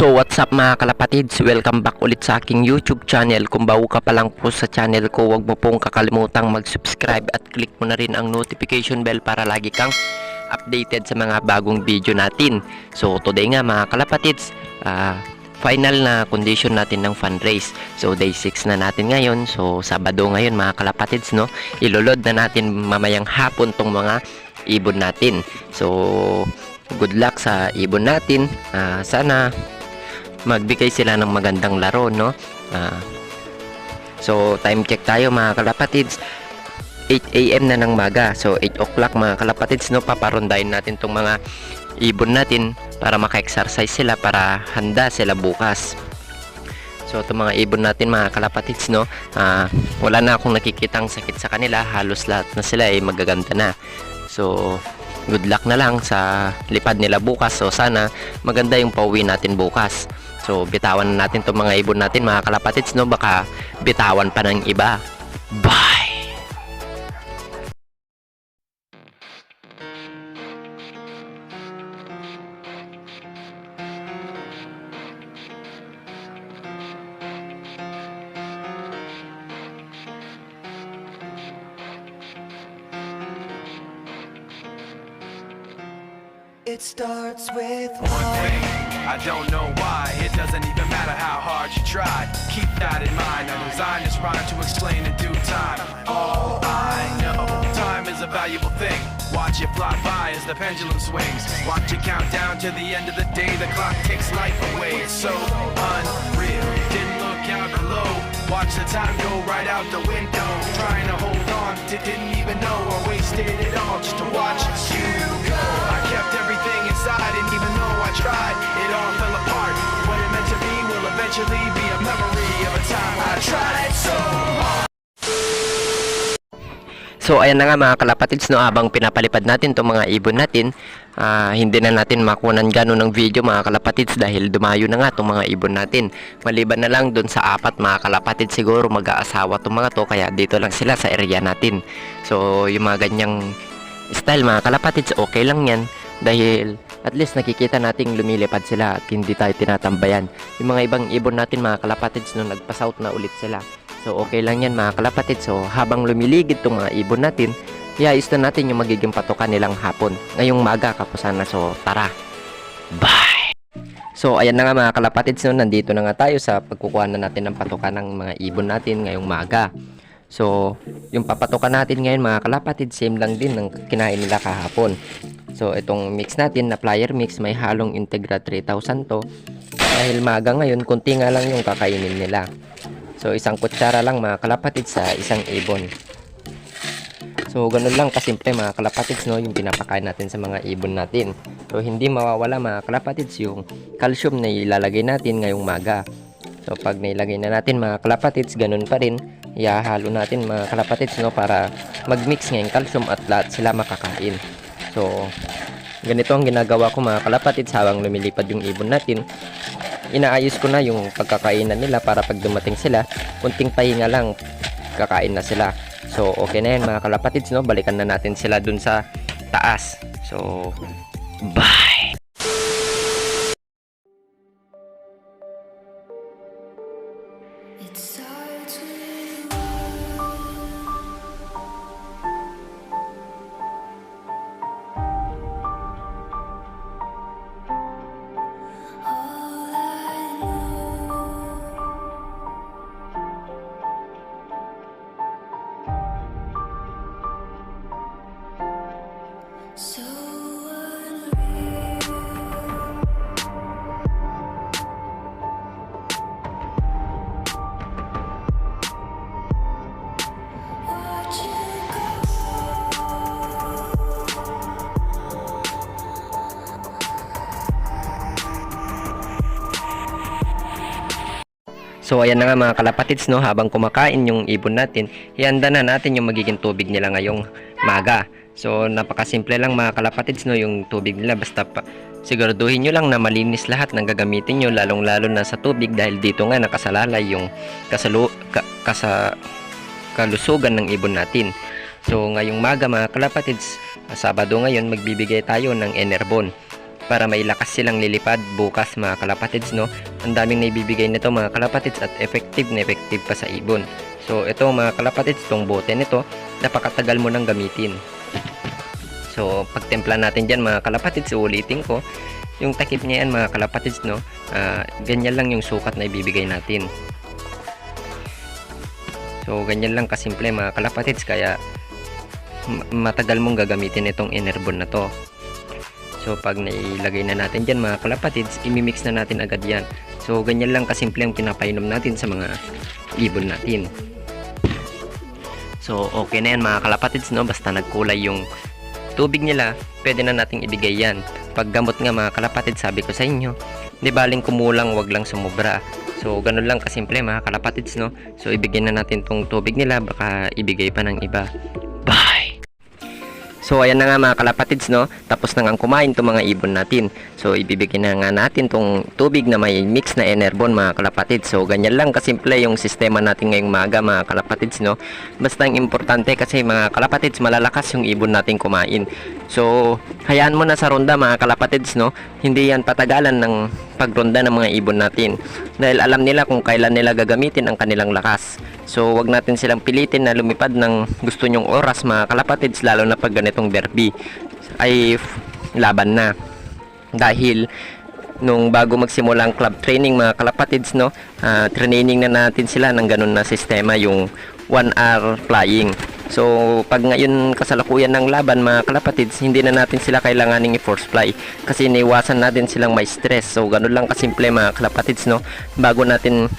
So what's up mga kalapatids, welcome back ulit sa aking YouTube channel. Kung bago ka pa lang po sa channel ko, huwag mo pong kakalimutang mag-subscribe at click mo na rin ang notification bell para lagi kang updated sa mga bagong video natin. So today nga mga kalapatids, final na condition natin ng fundraise. So day 6 na natin ngayon. So Sabado ngayon mga kalapatids, no? Ilolod na natin mamayang hapon tong mga ibon natin. So good luck sa ibon natin. Sana magbigay sila ng magandang laro, no? So time check tayo mga kalapatids, 8 AM na ng maga. So 8 o'clock mga kalapatids, no? Paparondahin natin tong mga ibon natin para maka-exercise sila, para handa sila bukas. So itong mga ibon natin mga kalapatids, no? Wala na akong nakikitang sakit sa kanila. Halos lahat na sila ay magaganda na. So good luck na lang sa lipad nila bukas. So sana maganda yung pauwi natin bukas. So bitawan na natin itong mga ibon natin mga kalapatids, no? Baka bitawan pa ng iba. Bye! It starts with one thing. I don't know why. It doesn't even matter how hard you try. Keep that in mind. I designed this rhyme to explain in due time. All I know, time is a valuable thing. Watch it fly by as the pendulum swings. Watch it count down to the end of the day. The clock takes life away. It's so unreal. Didn't look out below. Watch the time go right out the window. Trying to hold on to didn't even know I wasted it all just to watch you go. I kept everything inside, and even though I tried, it all fell apart. What it meant to be will eventually be a memory of a time I tried so hard. So ayan na nga mga kalapatids, no? Habang pinapalipad natin itong mga ibon natin, hindi na natin makunan gano'n ng video mga kalapatids dahil dumayo na nga itong mga ibon natin. Maliban na lang dun sa 4 mga kalapatids, siguro mag-aasawa itong mga to, kaya dito lang sila sa area natin. So yung mga ganyang style mga kalapatids, okay lang yan dahil at least nakikita nating lumilipad sila at hindi tayo tinatambayan. Yung mga ibang ibon natin mga kalapatids, no, nagpa-south na ulit sila. So okay lang yan mga kalapatids. So habang lumiligid itong mga ibon natin, iayos na natin yung magiging patokan nilang hapon ngayong maga kapusana. So tara, bye! So ayan na nga mga kalapatids, no, nandito na nga tayo sa pagkukuha na natin ng patokan ng mga ibon natin ngayong maga. So yung papatokan natin ngayon mga kalapatids, same lang din ng kinain nila kahapon. So itong mix natin na flyer mix, may halong Integra 3000 to. Dahil maga ngayon, kunti nga lang yung kakainin nila. So isang kutsara lang mga kalapatids sa isang ibon. So ganun lang kasimple mga kalapatids, no, yung pinapakain natin sa mga ibon natin. So hindi mawawala mga kalapatids yung calcium na ilalagay natin ngayong maga. So pag nailagay na natin mga kalapatids, ganun pa rin, ihahalo natin mga kalapatids, no, para magmix ngayong calcium at lahat sila makakain. So ganito ang ginagawa ko mga kalapatids habang lumilipad yung ibon natin. Inaayos ko na yung pagkakainan nila para pag dumating sila, kunting pahinga lang, kakain na sila. So okay na yan mga kalapatids, no? Balikan na natin sila dun sa taas. So bye! it starts with all I know. So unreal. Watch you So ayan na nga mga kalapatids, no, habang kumakain yung ibon natin, ihanda na natin yung magiging tubig nila ngayong maga. So napakasimple lang mga kalapatids, no, yung tubig nila, basta siguraduhin nyo lang na malinis lahat ng gagamitin nyo, lalong lalo na sa tubig dahil dito nga nakasalalay yung kalusugan ng ibon natin. So ngayong maga mga kalapatids, Sabado ngayon, magbibigay tayo ng Enerbon. para may lakas silang lilipad bukas mga kalapatids, no. Ang daming naibibigay nito mga kalapatids at effective na effective pa sa ibon. So ito mga kalapatids, itong bote nito napakatagal mo nang gamitin. So pagtimpla natin dyan mga kalapatids, ulitin ko, yung takip niya yan mga kalapatids, no, ganyan lang yung sukat na ibibigay natin. So ganyan lang kasimple mga kalapatids, kaya matagal mong gagamitin itong Enerbon na to. So pag nailagay na natin dyan mga kalapatids, imimix na natin agad yan. So ganyan lang kasimple ang pinapainom natin sa mga ibon natin. So okay na yan mga kalapatids, no, basta nagkulay yung tubig nila, pwede na nating ibigay yan. Pag gamot nga mga kalapatids, sabi ko sa inyo, di baling kumulang, wag lang sumobra. So ganun lang kasimple mga kalapatids, no. So ibigay na natin tong tubig nila, baka ibigay pa ng iba. Bye! So ayan na nga mga kalapatids, no, tapos na nga kumain itong mga ibon natin. So ibibigay na nga natin tong tubig na may mix na Enerbon mga kalapatids. So ganyan lang kasimple yung sistema natin ngayong maga mga kalapatids, no. Basta ang importante kasi mga kalapatids, malalakas yung ibon natin kumain. So hayaan mo na sa ronda mga kalapatids, no. Hindi yan patagalan ng pagronda ng mga ibon natin, dahil alam nila kung kailan nila gagamitin ang kanilang lakas. So wag natin silang pilitin na lumipad ng gusto nyong oras mga kalapatids, lalo na pag ganitong derby ay laban na. Dahil nung bago magsimula ang club training mga kalapatids, no, training na natin sila ng ganun na sistema, yung 1 hour flying. So pag ngayon kasalukuyan ng laban mga kalapatids, hindi na natin sila kailanganing i-force fly, kasi iniwasan natin silang may stress. So ganun lang kasimple mga kalapatids, no. Bago natin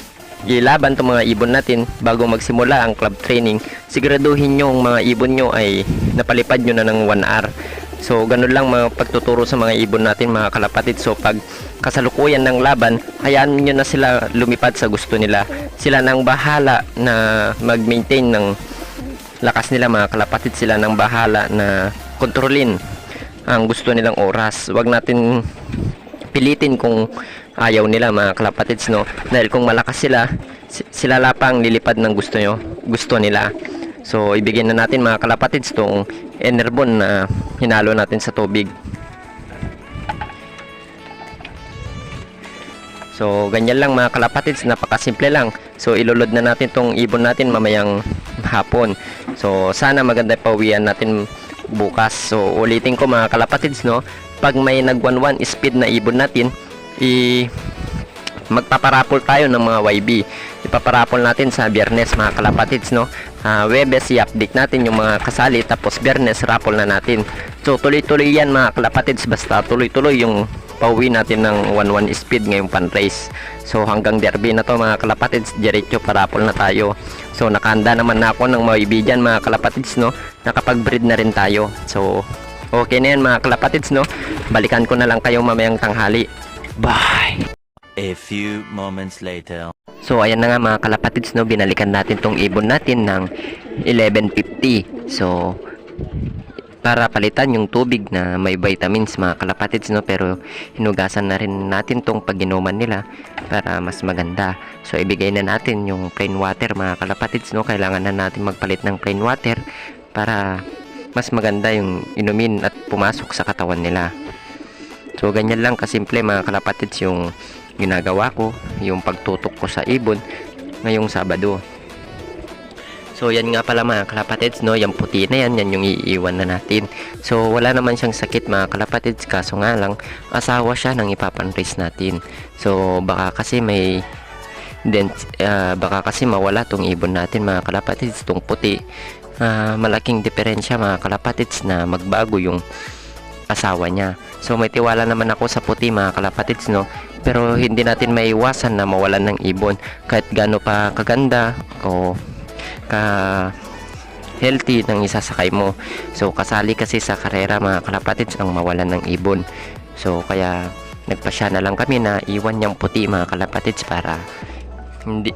ilaban itong mga ibon natin, bago magsimula ang club training, siguraduhin nyo ang mga ibon nyo ay napalipad nyo na ng 1 hour. So ganun lang mga pagtuturo sa mga ibon natin mga kalapatids. So pag kasalukuyan ng laban, hayaan nyo na sila lumipad sa gusto nila. Sila nang bahala na mag-maintain ng lakas nila mga kalapatids. Sila nang bahala na kontrolin ang gusto nilang oras. Wag natin pilitin kung ayaw nila mga kalapatids, no, dahil kung malakas sila, sila lapang lilipad ng gusto nila. So ibigay na natin mga kalapatids tong Enerbon na hinalo natin sa tubig. So ganyan lang mga kalapatids, napakasimple lang. So ilulod na natin tong ibon natin mamayang hapon. So sana maganda pauwian natin bukas. So ulitin ko mga kalapatids, no, pag may nag-1-1 speed na ibon natin, magpaparapol tayo ng mga YB. Ipaparapol natin sa Biyernes mga kalapatids, no. Webes i-update natin yung mga kasali, tapos Biyernes rapol na natin. So tuloy-tuloy yan mga kalapatids, basta tuloy-tuloy yung pauwi natin ng 1-1 speed ngayong pan-race. So hanggang derby na to mga kalapatids, diretso parapol na tayo. So nakahanda naman na ako ng mga YB dyan mga kalapatids, no. Nakapag-breed na rin tayo. So okay na yan mga kalapatids, no. Balikan ko na lang kayo mamayang tanghali. Bye! A few moments later. So ayan na nga mga kalapatids, no, binalikan natin tong ibon natin ng 11:50. So para palitan yung tubig na may vitamins mga kalapatids, no, pero hinugasan na rin natin tong pag-inuman nila para mas maganda. So ibigay na natin yung plain water mga kalapatids, no. Kailangan na natin magpalit ng plain water para mas maganda yung inumin at pumasok sa katawan nila. So ganyan lang kasimple mga kalapatids yung ginagawa ko, yung pagtutok ko sa ibon ngayong Sabado. So yan nga pala mga kalapatids, no, yung puti na yan yung iiwan na natin. So wala naman siyang sakit mga kalapatids, kaso nga lang asawa siya ng ipapanrace natin. So baka kasi baka kasi mawala tong ibon natin mga kalapatids, tong puti. Malaking diferensya mga kalapatids na magbago yung asawa niya. So may tiwala naman ako sa puti mga kalapatids, no, pero hindi natin maiwasan na mawalan ng ibon kahit gaano pa kaganda o ka healthy ng isasakay mo. So kasali kasi sa karera mga kalapatids ang mawalan ng ibon. So kaya nagpasya na lang kami na iwan yung puti mga kalapatids para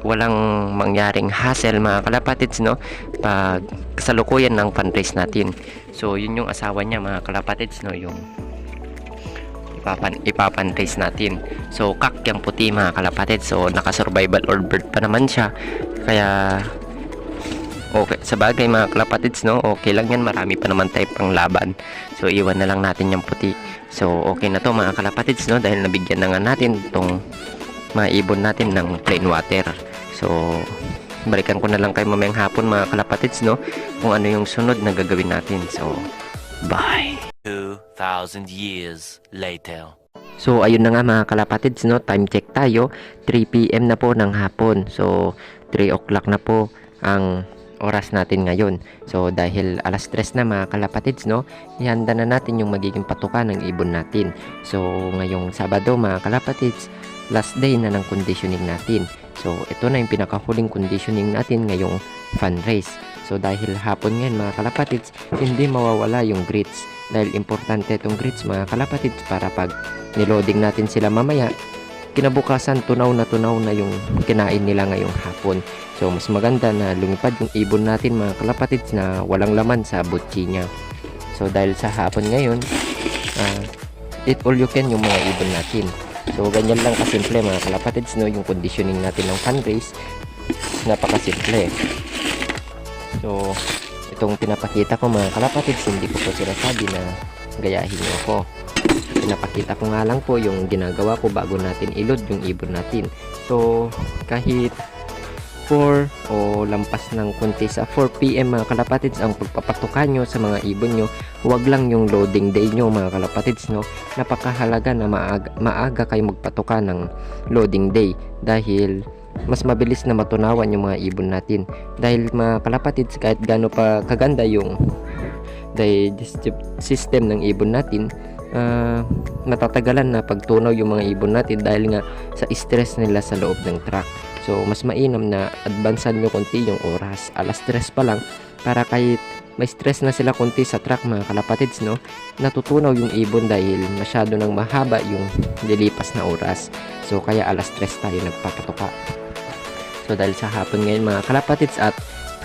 walang mangyaring hassle mga kalapatids, no, pag kasalukuyan ng fundraise natin. So yun yung asawa niya mga kalapatids, no, yung ipapanrace natin. So kak yung puti mga kalapatids, so naka survival or bird pa naman siya, kaya Okay, sa bagay mga kalapatids, no, okay lang yan, marami pa naman tayo pang laban. So iwan na lang natin yung puti. So okay na to mga kalapatids, no, dahil nabigyan na nga natin itong mga ibon natin ng plain water. So balikan ko na lang kayo mamayang hapon mga kalapatids, no, kung ano yung sunod na gagawin natin. So bye. 2,000 years later. So ayun na nga mga kalapatids, no, time check tayo, 3 PM na po ng hapon. So 3 o'clock na po ang oras natin ngayon. So dahil alas 3 na mga kalapatids, no, ihanda na natin yung magiging patuka ng ibon natin. So ngayong Sabado mga kalapatids, last day na ng conditioning natin. So ito na yung pinakahuling conditioning natin ngayong fun race. So dahil hapon ngayon mga kalapatids, hindi mawawala yung grits. Dahil importante itong grits mga kalapatids para pag niloading natin sila mamaya, kinabukasan tunaw na yung kinain nila ngayong hapon. So mas maganda na lumipad yung ibon natin mga kalapatids na walang laman sa butchi niya. So dahil sa hapon ngayon, eat all you can yung mga ibon natin. So ganyan lang kasimple mga kalapatids, no, yung conditioning natin ng fun race. Napakasimple. So itong pinapakita ko mga kalapatids, hindi ko po sinasabi na gayahin niyo ako. Pinapakita ko nga lang po yung ginagawa ko bago natin i-load yung ibon natin. So kahit 4 o lampas ng kunti sa 4 PM mga kalapatids ang pagpapatukan nyo sa mga ibon nyo, huwag lang yung loading day nyo mga kalapatids, no. Napakahalaga na maaga kayo magpatuka ng loading day dahil mas mabilis na matunawan yung mga ibon natin. Dahil mga kalapatids, kahit gaano pa kaganda yung digestive system ng ibon natin, matatagalan na pagtunaw yung mga ibon natin dahil nga sa stress nila sa loob ng truck. So mas mainam na advancean nyo konti yung oras, alas 3 pa lang, para kahit may stress na sila konti sa truck mga kalapatids, no, natutunaw yung ibon dahil masyado nang mahaba yung lilipas na oras. So kaya alas 3 tayo nagpapatuka. So dahil sa hapon ngayon mga kalapatids at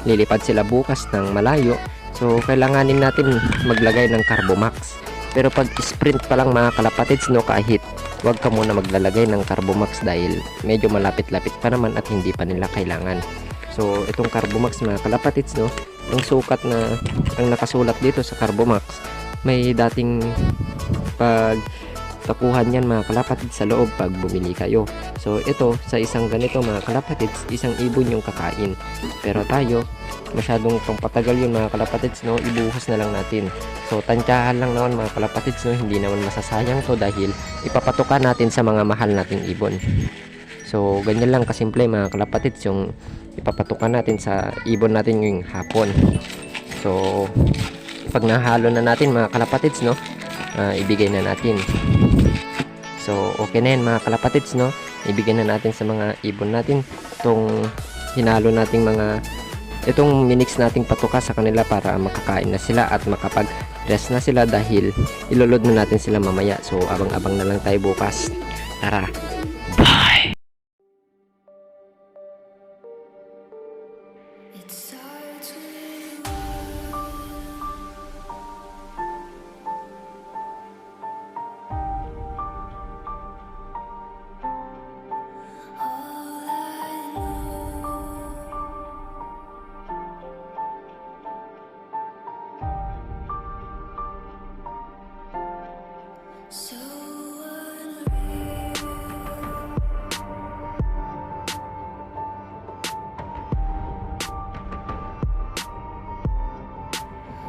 lilipad sila bukas ng malayo, so kailanganin natin maglagay ng Carbomax. Pero pag sprint pa lang mga kalapatids, no, kahit wag ka muna maglalagay ng Carbomax dahil medyo malapit-lapit pa naman at hindi pa nila kailangan. So itong Carbomax mga kalapatids, no, ang sukat na ang nakasulat dito sa Carbomax, may dating pagtakuhan yan mga kalapatids sa loob pag bumili kayo. So ito sa isang ganito mga kalapatids, isang ibon yung kakain. Pero tayo, masyadong pangpatagal yun mga kalapatids, no, ibuhos na lang natin. So tansyahan lang naman mga kalapatids, no, hindi naman masasayang to dahil ipapatuka natin sa mga mahal nating ibon. So ganyan lang kasimple mga kalapatids yung ipapatuka natin sa ibon natin ngayong hapon. So pag nahalo na natin mga kalapatids, no, ibigay na natin. So okay na yan mga kalapatids, no, ibigay na natin sa mga ibon natin itong hinalo nating itong minix nating patuka sa kanila para makakain na sila at makapag-rest na sila dahil ilolod na natin sila mamaya. So abang-abang na lang tayo bukas. Tara, bye! It starts with all I know. So unreal.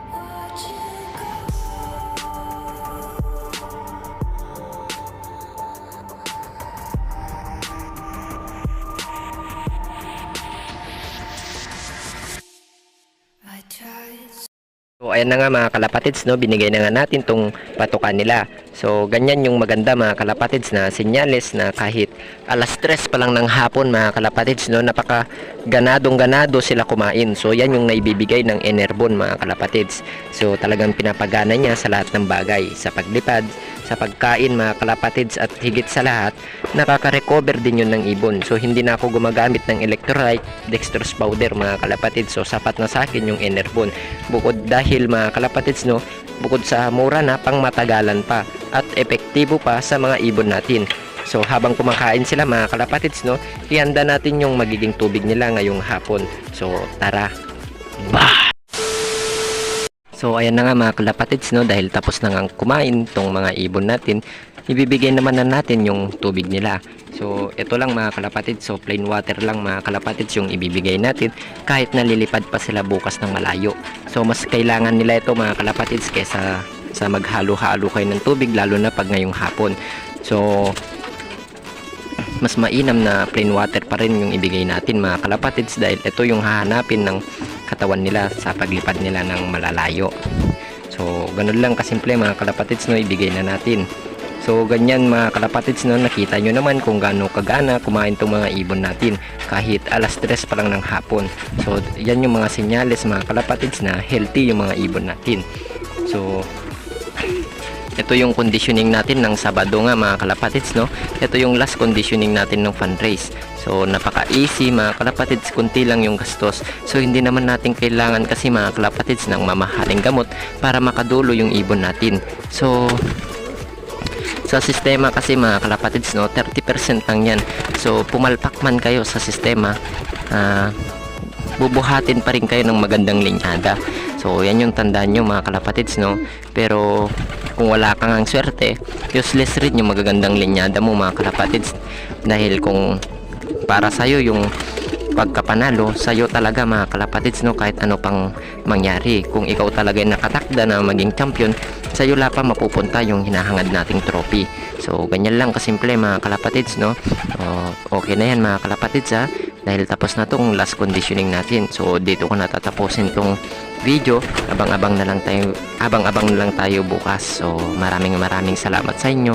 Watch you go. I tried. So ayan na nga mga kalapatids, no, binigay na nga natin tong patukan nila. So ganyan yung maganda mga kalapatids na senyales na kahit alas 3 pa lang ng hapon mga kalapatids, no, napaka ganado sila kumain. So yan yung naibibigay ng Enerbon mga kalapatids. So talagang pinapagana niya sa lahat ng bagay, sa paglipad, sa pagkain mga kalapatids, at higit sa lahat nakaka-recover din yun ng ibon. So hindi na ako gumagamit ng electrolyte, dextrose powder mga kalapatids. So sapat na sa akin yung Enerbon. Bukod dahil mga kalapatids, no, bukod sa mura na, pang matagalan pa at epektibo pa sa mga ibon natin. So habang kumakain sila mga kalapatids, no, ihanda natin yung magiging tubig nila ngayong hapon. So tara, So ayan na nga mga kalapatids, no, dahil tapos na nga kumain tong mga ibon natin, ibibigay naman na natin yung tubig nila. So ito lang mga kalapatids, so plain water lang mga kalapatids yung ibibigay natin kahit nalilipad pa sila bukas ng malayo. So mas kailangan nila ito mga kalapatids kesa sa maghalo-halo kayo ng tubig, lalo na pag ngayong hapon. So mas mainam na plain water pa rin yung ibigay natin mga kalapatids, dahil ito yung hahanapin ng katawan nila sa paglipad nila ng malalayo. So ganun lang kasimple mga kalapatids, no, ibigay na natin. So ganyan mga kalapatids, no, nakita nyo naman kung gaano kagana kumain tong mga ibon natin kahit alas 3 pa lang ng hapon. So yan yung mga senyales mga kalapatids na healthy yung mga ibon natin. So ito yung conditioning natin ng Sabado nga mga kalapatids, no. Ito yung last conditioning natin ng fundraise. So napaka easy mga kalapatids, kunti lang yung gastos. So hindi naman natin kailangan kasi mga kalapatids ng mamahaling gamot para makadulo yung ibon natin. So sa sistema kasi mga kalapatids, no, 30% lang yan. So pumalpak man kayo sa sistema, bubuhatin pa rin kayo ng magandang linyada. So yan yung tandaan nyo mga kalapatids, no. Pero kung wala kang ang swerte, useless rin yung magagandang linyada mo mga kalapatids, dahil kung para sa'yo yung pagkapanalo, sa'yo talaga mga kalapatids, no, kahit ano pang mangyari. Kung ikaw talaga yung nakatakda na maging champion, sa'yo la pa mapupunta yung hinahangad nating trophy. So ganyan lang kasimple mga kalapatids, no. Okay na yan mga kalapatids, ha, dahil tapos na tong last conditioning natin. So dito ko natatapusin tong video. Abang-abang na lang tayo bukas. So maraming salamat sa inyo.